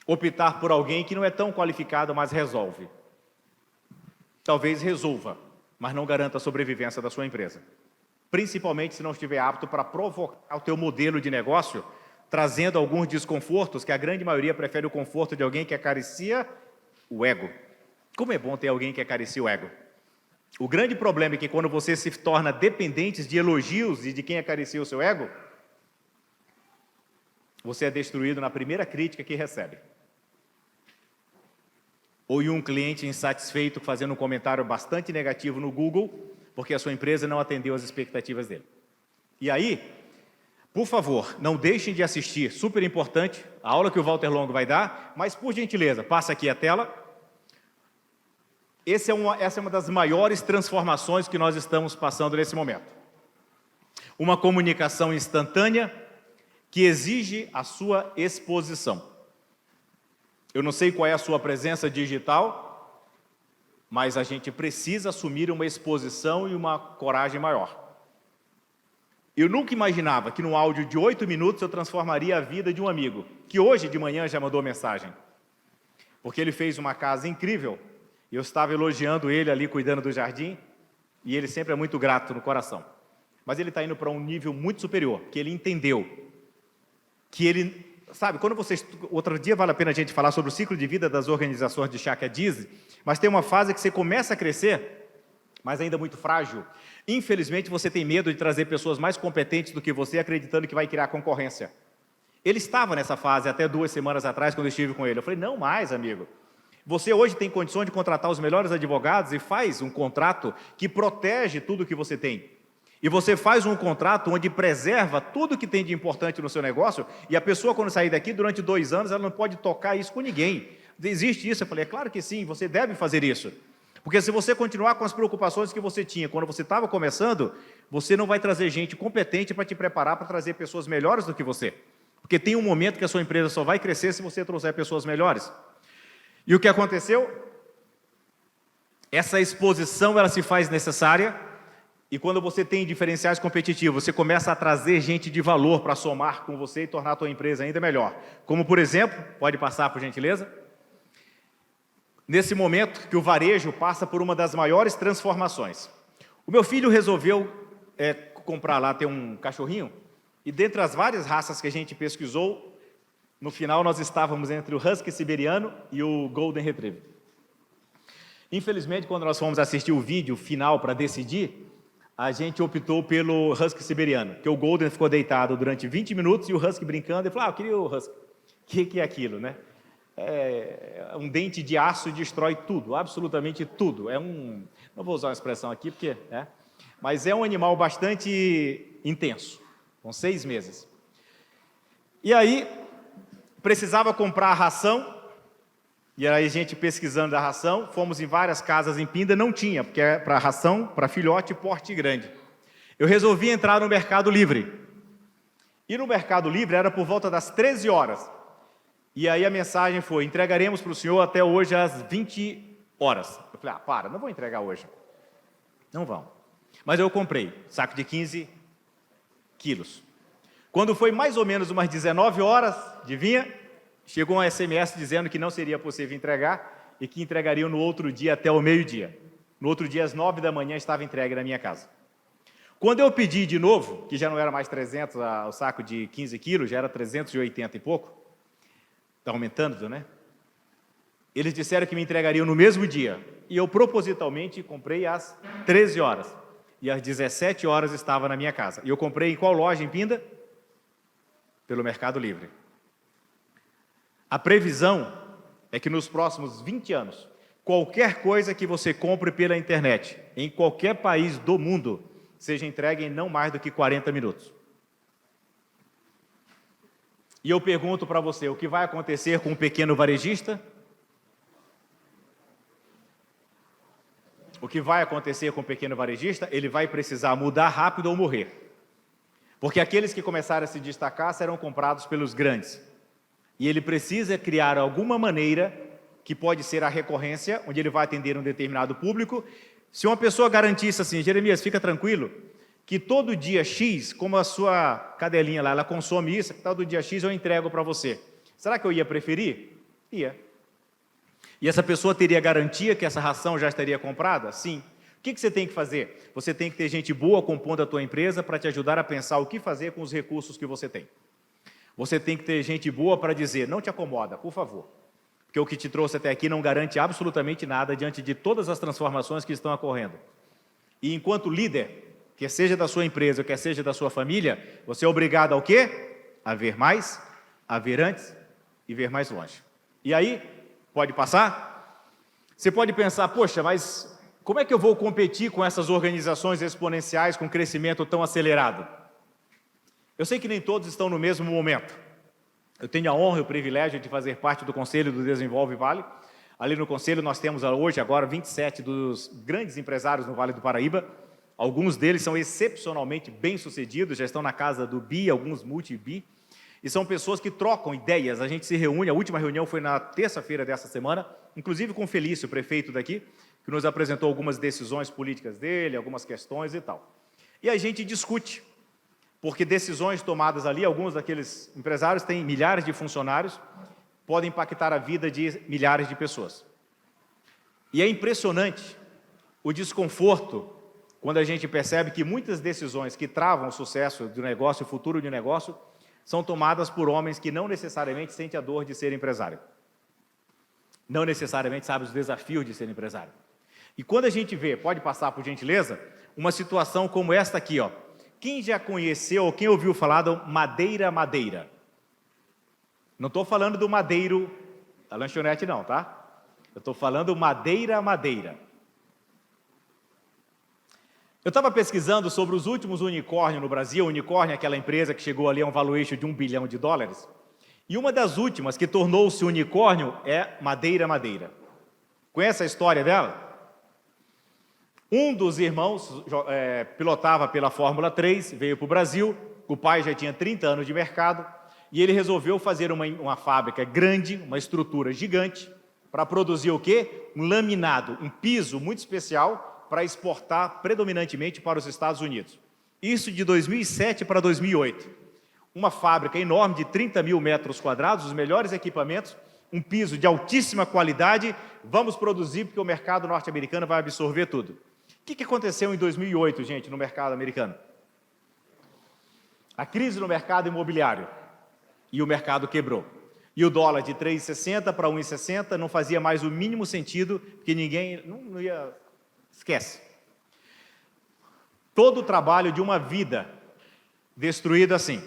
Optar por alguém que não é tão qualificado, mas resolve. Talvez resolva, mas não garanta a sobrevivência da sua empresa. Principalmente se não estiver apto para provocar o teu modelo de negócio, trazendo alguns desconfortos, que a grande maioria prefere o conforto de alguém que acaricia o ego. Como é bom ter alguém que acaricia o ego. O grande problema é que quando você se torna dependente de elogios e de quem acaricia o seu ego, você é destruído na primeira crítica que recebe. Ou em um cliente insatisfeito fazendo um comentário bastante negativo no Google, porque a sua empresa não atendeu às expectativas dele. E aí, por favor, não deixem de assistir, super importante, a aula que o Walter Longo vai dar, mas por gentileza, passa aqui a tela. Essa é uma das maiores transformações que nós estamos passando nesse momento. Uma comunicação instantânea que exige a sua exposição. Eu não sei qual é a sua presença digital, mas a gente precisa assumir uma exposição e uma coragem maior. Eu nunca imaginava que num áudio de 8 minutos eu transformaria a vida de um amigo, que hoje de manhã já mandou mensagem, porque ele fez uma casa incrível, e eu estava elogiando ele ali, cuidando do jardim, e ele sempre é muito grato no coração. Mas ele está indo para um nível muito superior, que ele entendeu, que ele... Sabe, quando vocês... Outro dia vale a pena a gente falar sobre o ciclo de vida das organizações de chá que é Disney, mas tem uma fase que você começa a crescer, mas ainda muito frágil. Infelizmente, você tem medo de trazer pessoas mais competentes do que você, acreditando que vai criar concorrência. Ele estava nessa fase até 2 semanas atrás, quando eu estive com ele. Eu falei, não mais, amigo. Você hoje tem condições de contratar os melhores advogados e faz um contrato que protege tudo que você tem. E você faz um contrato onde preserva tudo que tem de importante no seu negócio, e a pessoa, quando sair daqui, durante 2 anos, ela não pode tocar isso com ninguém. Existe isso? Eu falei, é claro que sim, você deve fazer isso. Porque se você continuar com as preocupações que você tinha quando você estava começando, você não vai trazer gente competente para te preparar para trazer pessoas melhores do que você. Porque tem um momento que a sua empresa só vai crescer se você trouxer pessoas melhores. E o que aconteceu? Essa exposição, ela se faz necessária, e quando você tem diferenciais competitivos, você começa a trazer gente de valor para somar com você e tornar a tua empresa ainda melhor. Como, por exemplo, pode passar, por gentileza? Nesse momento que o varejo passa por uma das maiores transformações. O meu filho resolveu comprar lá, ter um cachorrinho, e dentre as várias raças que a gente pesquisou, no final nós estávamos entre o Husky siberiano e o Golden Retriever. Infelizmente, quando nós fomos assistir o vídeo final para decidir, a gente optou pelo Husky siberiano, que o Golden ficou deitado durante 20 minutos e o Husky brincando, e falou, eu queria o Husky. O que é aquilo, né? É um dente de aço e destrói tudo, absolutamente tudo. Não vou usar uma expressão aqui, porque... mas é um animal bastante intenso, com 6 meses. E aí, precisava comprar a ração, e aí a gente pesquisando a ração, fomos em várias casas em Pinda, não tinha, porque é para ração, para filhote, porte grande. Eu resolvi entrar no Mercado Livre. E no Mercado Livre era por volta das 13 horas. E aí a mensagem foi, entregaremos para o senhor até hoje às 20 horas. Eu falei, não vou entregar hoje. Não vão. Mas eu comprei, saco de 15 quilos. Quando foi mais ou menos umas 19 horas, adivinha? Chegou um SMS dizendo que não seria possível entregar, e que entregariam no outro dia até o meio-dia. No outro dia, às 9 da manhã, estava entregue na minha casa. Quando eu pedi de novo, que já não era mais 300 o saco de 15 quilos, já era 380 e pouco, está aumentando, né? Eles disseram que me entregariam no mesmo dia, e eu propositalmente comprei às 13 horas, e às 17 horas estava na minha casa. E eu comprei em qual loja em Pinda? Pelo Mercado Livre. A previsão é que nos próximos 20 anos, qualquer coisa que você compre pela internet, em qualquer país do mundo, seja entregue em não mais do que 40 minutos. E eu pergunto para você, o que vai acontecer com um pequeno varejista? O que vai acontecer com o pequeno varejista? Ele vai precisar mudar rápido ou morrer. Porque aqueles que começaram a se destacar serão comprados pelos grandes. E ele precisa criar alguma maneira que pode ser a recorrência, onde ele vai atender um determinado público. Se uma pessoa garantisse assim, Jeremias, fica tranquilo, que todo dia X, como a sua cadelinha lá, ela consome isso, todo dia X eu entrego para você. Será que eu ia preferir? Ia. E essa pessoa teria garantia que essa ração já estaria comprada? Sim. O que você tem que fazer? Você tem que ter gente boa compondo a tua empresa para te ajudar a pensar o que fazer com os recursos que você tem. Você tem que ter gente boa para dizer, não te acomoda, por favor. Porque o que te trouxe até aqui não garante absolutamente nada diante de todas as transformações que estão ocorrendo. E enquanto líder, quer seja da sua empresa, quer seja da sua família, você é obrigado ao quê? A ver mais, a ver antes e ver mais longe. E aí, pode passar? Você pode pensar, poxa, mas como é que eu vou competir com essas organizações exponenciais com crescimento tão acelerado? Eu sei que nem todos estão no mesmo momento. Eu tenho a honra e o privilégio de fazer parte do Conselho do Desenvolve Vale. Ali no Conselho nós temos hoje, agora, 27 dos grandes empresários no Vale do Paraíba. Alguns deles são excepcionalmente bem-sucedidos, já estão na casa do BI, alguns multi-BI. E são pessoas que trocam ideias. A gente se reúne, a última reunião foi na terça-feira dessa semana, inclusive com o Felício, o prefeito daqui, que nos apresentou algumas decisões políticas dele, algumas questões e tal. E a gente discute. Porque decisões tomadas ali, alguns daqueles empresários têm milhares de funcionários, podem impactar a vida de milhares de pessoas. E é impressionante o desconforto quando a gente percebe que muitas decisões que travam o sucesso do negócio, o futuro de negócio, são tomadas por homens que não necessariamente sentem a dor de ser empresário. Não necessariamente sabem os desafios de ser empresário. E quando a gente vê, pode passar por gentileza, uma situação como esta aqui, ó. Quem já conheceu ou quem ouviu falar do Madeira Madeira? Não estou falando do madeiro da lanchonete não, tá? Eu estou falando Madeira Madeira. Eu estava pesquisando sobre os últimos unicórnios no Brasil. O unicórnio é aquela empresa que chegou ali a um valuation de $1 bilhão. E uma das últimas que tornou-se unicórnio é Madeira Madeira. Conhece a história dela? Um dos irmãos pilotava pela Fórmula 3, veio para o Brasil, o pai já tinha 30 anos de mercado, e ele resolveu fazer uma fábrica grande, uma estrutura gigante, para produzir o quê? Um laminado, um piso muito especial para exportar predominantemente para os Estados Unidos. Isso de 2007 para 2008. Uma fábrica enorme de 30 mil metros quadrados, os melhores equipamentos, um piso de altíssima qualidade, vamos produzir porque o mercado norte-americano vai absorver tudo. O que aconteceu em 2008, gente, no mercado americano? A crise no mercado imobiliário. E o mercado quebrou. E o dólar de 3,60 para 1,60 não fazia mais o mínimo sentido, porque ninguém não ia... Esquece. Todo o trabalho de uma vida destruído assim.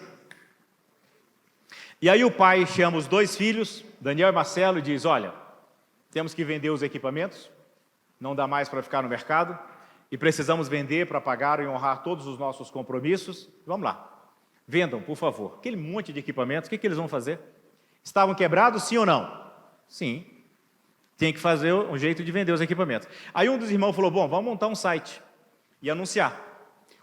E aí o pai chama os dois filhos, Daniel e Marcelo, e diz, olha, temos que vender os equipamentos, não dá mais para ficar no mercado, e precisamos vender para pagar e honrar todos os nossos compromissos. Vamos lá, vendam, por favor. Aquele monte de equipamentos, o que eles vão fazer? Estavam quebrados, sim ou não? Sim. Tem que fazer um jeito de vender os equipamentos. Aí um dos irmãos falou, bom, vamos montar um site e anunciar.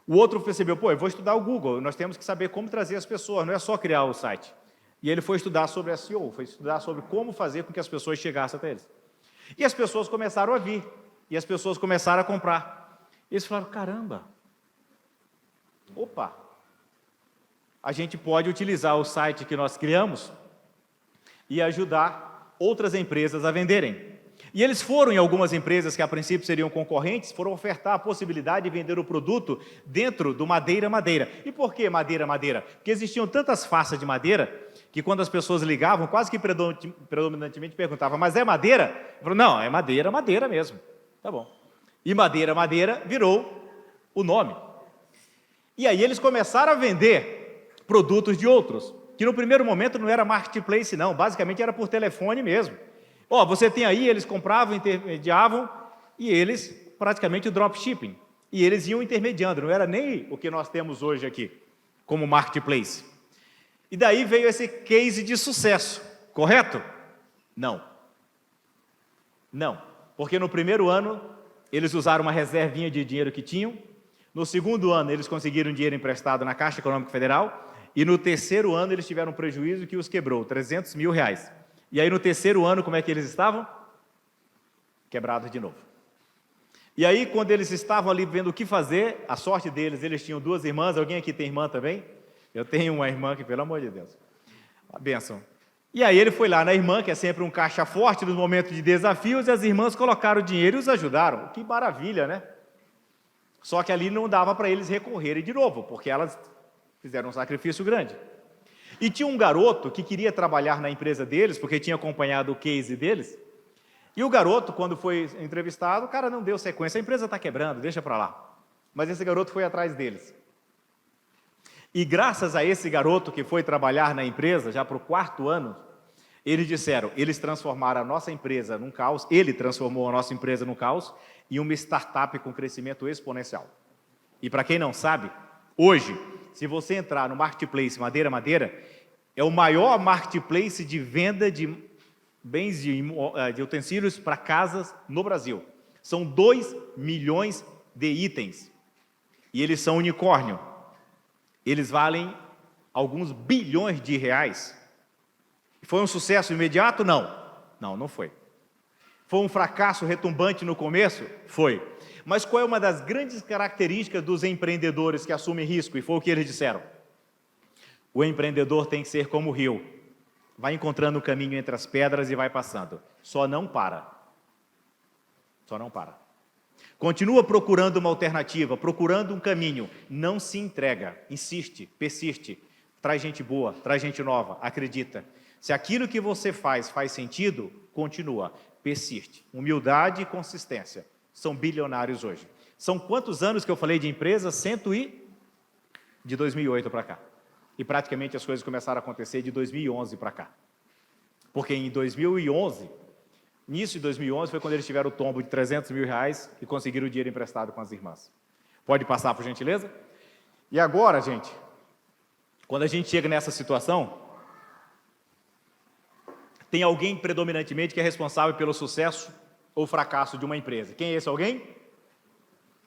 O outro percebeu, pô, eu vou estudar o Google, nós temos que saber como trazer as pessoas, não é só criar o site. E ele foi estudar sobre SEO, foi estudar sobre como fazer com que as pessoas chegassem até eles. E as pessoas começaram a vir, e as pessoas começaram a comprar. E eles falaram, caramba, opa, a gente pode utilizar o site que nós criamos e ajudar outras empresas a venderem. E eles foram em algumas empresas que a princípio seriam concorrentes, foram ofertar a possibilidade de vender o produto dentro do madeira. E por que madeira? Porque existiam tantas faixas de madeira que quando as pessoas ligavam, quase que predominantemente perguntavam, mas é madeira? Eu falei, não, é madeira mesmo. Tá bom. E madeira virou o nome. E aí eles começaram a vender produtos de outros, que no primeiro momento não era marketplace não, basicamente era por telefone mesmo. Ó, você tem aí, eles compravam, intermediavam, e eles praticamente o dropshipping. E eles iam intermediando, não era nem o que nós temos hoje aqui, como marketplace. E daí veio esse case de sucesso, correto? Não, porque no primeiro ano eles usaram uma reservinha de dinheiro que tinham, no segundo ano eles conseguiram dinheiro emprestado na Caixa Econômica Federal, e no terceiro ano eles tiveram um prejuízo que os quebrou, 300 mil reais. E aí no terceiro ano, como é que eles estavam? Quebrados de novo. E aí quando eles estavam ali vendo o que fazer, a sorte deles, eles tinham 2 irmãs, alguém aqui tem irmã também? Eu tenho uma irmã que, pelo amor de Deus, a bênção. E aí ele foi lá na irmã, que é sempre um caixa forte nos momentos de desafios, e as irmãs colocaram o dinheiro e os ajudaram. Que maravilha, né? Só que ali não dava para eles recorrerem de novo, porque elas fizeram um sacrifício grande. E tinha um garoto que queria trabalhar na empresa deles, porque tinha acompanhado o case deles, e o garoto, quando foi entrevistado, o cara não deu sequência, a empresa está quebrando, deixa para lá. Mas esse garoto foi atrás deles. E graças a esse garoto que foi trabalhar na empresa, já para o 4º ano, eles transformaram a nossa empresa num caos, ele transformou a nossa empresa num caos, em uma startup com crescimento exponencial. E para quem não sabe, hoje, se você entrar no marketplace Madeira, é o maior marketplace de venda de bens de utensílios para casas no Brasil. São 2 milhões de itens. E eles são unicórnio. Eles valem alguns bilhões de reais. Foi um sucesso imediato? Não foi. Foi um fracasso retumbante no começo? Foi. Mas qual é uma das grandes características dos empreendedores que assumem risco? E foi o que eles disseram. O empreendedor tem que ser como o rio. Vai encontrando o caminho entre as pedras e vai passando. Só não para. Continua procurando uma alternativa, procurando um caminho. Não se entrega, insiste, persiste. Traz gente boa, traz gente nova, acredita. Se aquilo que você faz sentido, continua, persiste. Humildade e consistência. São bilionários hoje. São quantos anos que eu falei de empresa? De 2008 para cá. E praticamente as coisas começaram a acontecer de 2011 para cá. Porque em 2011, início de 2011, foi quando eles tiveram o tombo de 300 mil reais e conseguiram o dinheiro emprestado com as irmãs. Pode passar, por gentileza? E agora, gente, quando a gente chega nessa situação, tem alguém predominantemente que é responsável pelo sucesso ou fracasso de uma empresa. Quem é esse alguém?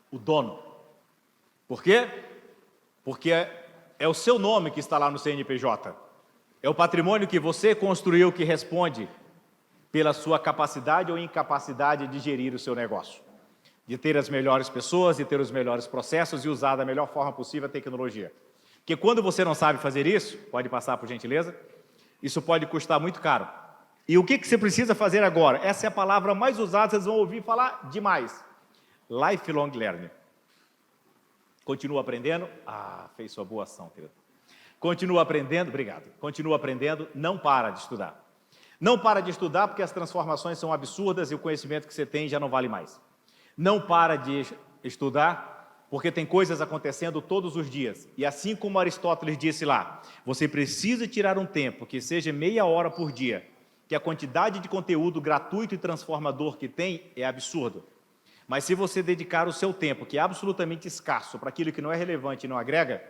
O dono. Por quê? Porque é o seu nome que está lá no CNPJ. É o patrimônio que você construiu que responde pela sua capacidade ou incapacidade de gerir o seu negócio. De ter as melhores pessoas, de ter os melhores processos e usar da melhor forma possível a tecnologia. Porque quando você não sabe fazer isso, pode passar por gentileza, isso pode custar muito caro. E o que você precisa fazer agora? Essa é a palavra mais usada, vocês vão ouvir falar demais. Lifelong learning. Continua aprendendo. Fez sua boa ação, querido. Continua aprendendo, obrigado. Continua aprendendo, não para de estudar. Não para de estudar porque as transformações são absurdas e o conhecimento que você tem já não vale mais. Não para de estudar porque tem coisas acontecendo todos os dias. E assim como Aristóteles disse lá, você precisa tirar um tempo, que seja meia hora por dia, que a quantidade de conteúdo gratuito e transformador que tem é absurdo. Mas se você dedicar o seu tempo, que é absolutamente escasso, para aquilo que não é relevante e não agrega,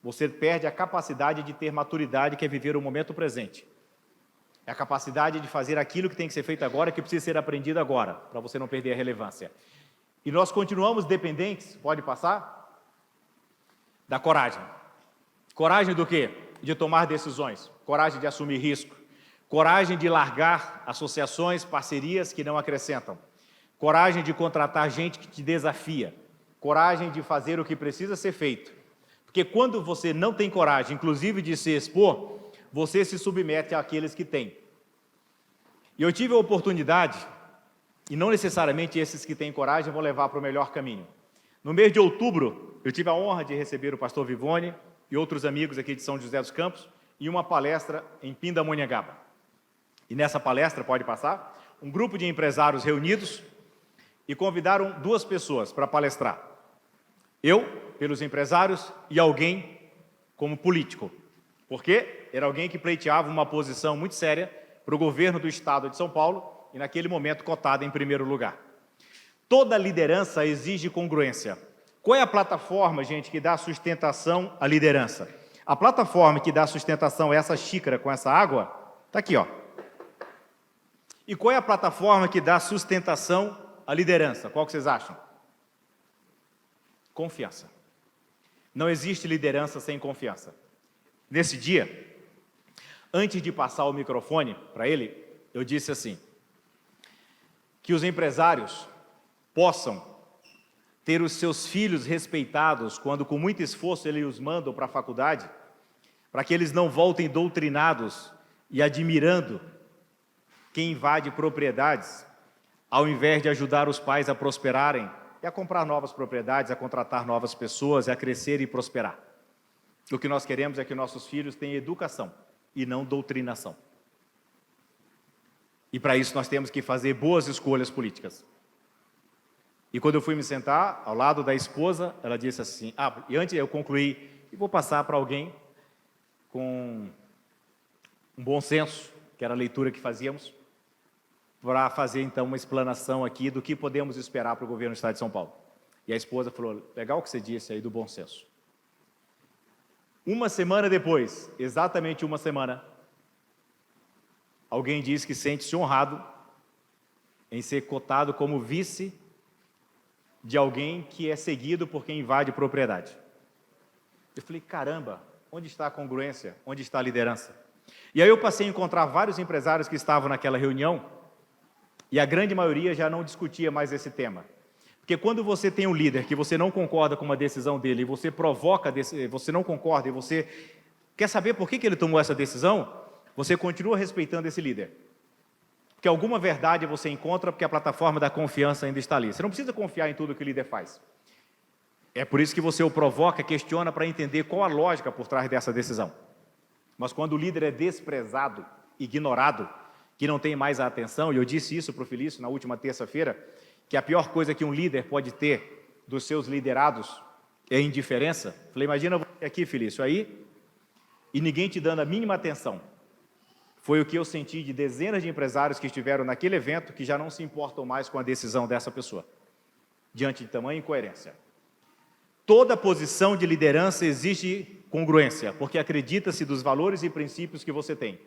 você perde a capacidade de ter maturidade, que é viver o momento presente. É a capacidade de fazer aquilo que tem que ser feito agora, que precisa ser aprendido agora, para você não perder a relevância. E nós continuamos dependentes, pode passar? Da coragem. Coragem do quê? De tomar decisões. Coragem de assumir risco. Coragem de largar associações, parcerias que não acrescentam. Coragem de contratar gente que te desafia. Coragem de fazer o que precisa ser feito. Porque quando você não tem coragem, inclusive de se expor, você se submete àqueles que têm. E eu tive a oportunidade E não necessariamente esses que têm coragem vão levar para o melhor caminho. No mês de outubro, eu tive a honra de receber o pastor Vivone e outros amigos aqui de São José dos Campos em uma palestra em Pindamonhangaba. E nessa palestra, pode passar, um grupo de empresários reunidos e convidaram 2 pessoas para palestrar. Eu, pelos empresários, e alguém como político. Porque era alguém que pleiteava uma posição muito séria para o governo do estado de São Paulo e naquele momento cotado em primeiro lugar. Toda liderança exige congruência. Qual é a plataforma, gente, que dá sustentação à liderança? A plataforma que dá sustentação a essa xícara com essa água, está aqui, ó. E qual é a plataforma que dá sustentação à liderança? Qual que vocês acham? Confiança. Não existe liderança sem confiança. Nesse dia, antes de passar o microfone para ele, eu disse assim, que os empresários possam ter os seus filhos respeitados quando com muito esforço eles os mandam para a faculdade, para que eles não voltem doutrinados e admirando quem invade propriedades, ao invés de ajudar os pais a prosperarem e a comprar novas propriedades, a contratar novas pessoas, a crescer e prosperar. O que nós queremos é que nossos filhos tenham educação e não doutrinação. E para isso nós temos que fazer boas escolhas políticas. E quando eu fui me sentar ao lado da esposa, ela disse assim, e antes eu concluí, e vou passar para alguém com um bom senso, que era a leitura que fazíamos, para fazer então uma explanação aqui do que podemos esperar para o governo do estado de São Paulo. E a esposa falou, legal o que você disse aí do bom senso. Uma semana depois, exatamente uma semana, alguém disse que sente-se honrado em ser cotado como vice de alguém que é seguido por quem invade propriedade. Eu falei, caramba, onde está a congruência? Onde está a liderança? E aí eu passei a encontrar vários empresários que estavam naquela reunião e a grande maioria já não discutia mais esse tema. Porque quando você tem um líder que você não concorda com uma decisão dele e você provoca, você não concorda e você quer saber por que ele tomou essa decisão, você continua respeitando esse líder. Porque alguma verdade você encontra porque a plataforma da confiança ainda está ali. Você não precisa confiar em tudo que o líder faz. É por isso que você o provoca, questiona para entender qual a lógica por trás dessa decisão. Mas quando o líder é desprezado, ignorado, que não tem mais a atenção, e eu disse isso para o Felício na última terça-feira, que a pior coisa que um líder pode ter dos seus liderados é indiferença. Falei, imagina você aqui, Felício, aí, e ninguém te dando a mínima atenção. Foi o que eu senti de dezenas de empresários que estiveram naquele evento que já não se importam mais com a decisão dessa pessoa, diante de tamanha incoerência. Toda posição de liderança exige congruência, porque acredita-se dos valores e princípios que você tem.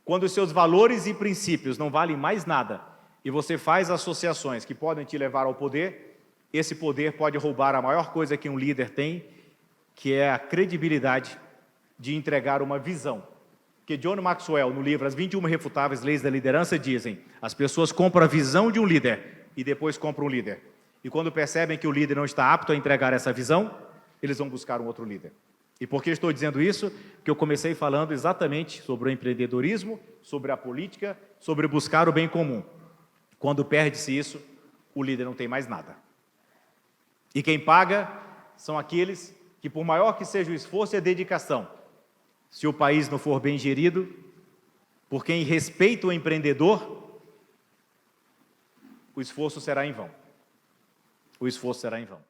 Quando os seus valores e princípios não valem mais nada, e você faz associações que podem te levar ao poder, esse poder pode roubar a maior coisa que um líder tem, que é a credibilidade de entregar uma visão. Porque John Maxwell, no livro As 21 Irrefutáveis Leis da Liderança, dizem, as pessoas compram a visão de um líder e depois compram um líder. E quando percebem que o líder não está apto a entregar essa visão, eles vão buscar um outro líder. E por que estou dizendo isso? Porque eu comecei falando exatamente sobre o empreendedorismo, sobre a política, sobre buscar o bem comum. Quando perde-se isso, o líder não tem mais nada. E quem paga são aqueles que, por maior que seja o esforço e a dedicação, se o país não for bem gerido, por quem respeita o empreendedor, o esforço será em vão. O esforço será em vão.